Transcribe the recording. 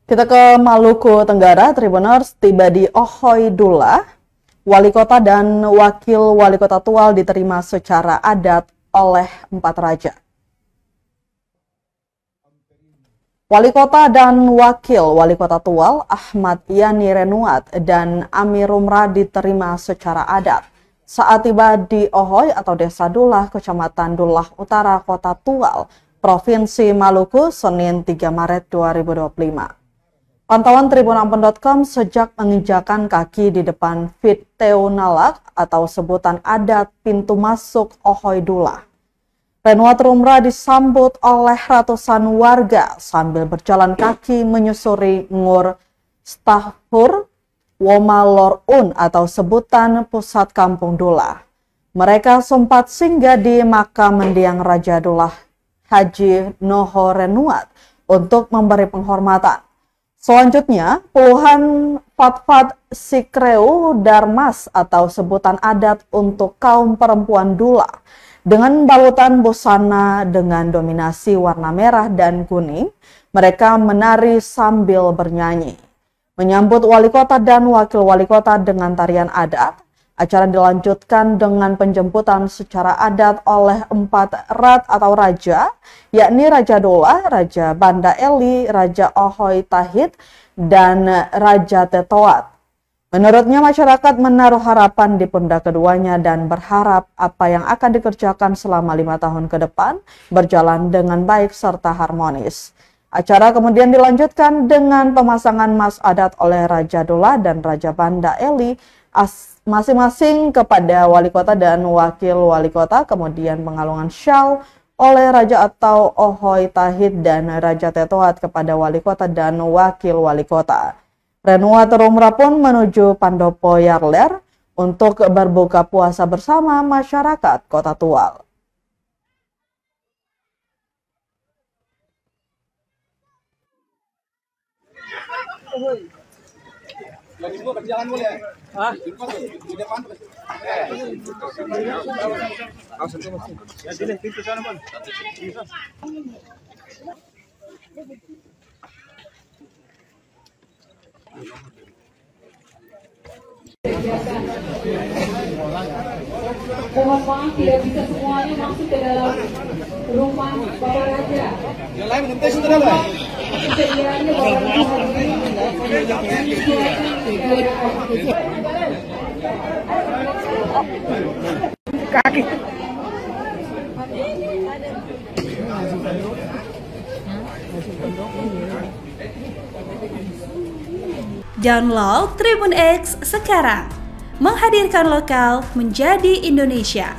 Kita ke Maluku Tenggara, Tribuners tiba di Ohoy Dula. Wali kota dan wakil wali kota Tual diterima secara adat oleh 4 raja. Wali kota dan wakil wali kota Tual, Ahmad Yani Renuat dan Amir Umrah diterima secara adat saat tiba di Ohoy atau Desa Dulah, Kecamatan Dulah Utara, Kota Tual, Provinsi Maluku, Senin 3 Maret 2025. Pantauan Tribunampen.com sejak menginjakan kaki di depan Fiteunalak atau sebutan adat pintu masuk Ohoy Dula. Renuat Umrah disambut oleh ratusan warga sambil berjalan kaki menyusuri Ngur Stahur Womalorun atau sebutan pusat kampung Dula. Mereka sempat singgah di makam mendiang Raja Dula Haji Noho Renuat untuk memberi penghormatan. Selanjutnya, puluhan Fatfat Sikreu Darmas atau sebutan adat untuk kaum perempuan Dula dengan balutan busana dengan dominasi warna merah dan kuning, mereka menari sambil bernyanyi. Menyambut wali kota dan wakil wali kota dengan tarian adat, acara dilanjutkan dengan penjemputan secara adat oleh 4 rat atau raja, yakni Raja Dula, Raja Banda Eli, Raja Ohoy Tahit, dan Raja Tetoat. Menurutnya masyarakat menaruh harapan di pundak keduanya dan berharap apa yang akan dikerjakan selama 5 tahun ke depan berjalan dengan baik serta harmonis. Acara kemudian dilanjutkan dengan pemasangan mas adat oleh Raja Dula dan Raja Banda Eli masing-masing kepada wali kota dan wakil wali kota, kemudian pengalungan syal oleh Raja atau Ohoy Tahit dan Raja Tetoat kepada wali kota dan wakil wali kota. Renuat Umrah pun menuju Pandopo Yarler untuk berbuka puasa bersama masyarakat Kota Tual. Lagi semua berjalan boleh ya? Hah? Di depan terus. Ya sini pintu sana, Bang. Mohon maaf tidak bisa semuanya masuk ke dalam rumah Bapak Raja. Yang lain minta sudah lah. Sedianya Bapak Kaki. Download Tribun X sekarang, menghadirkan lokal menjadi Indonesia.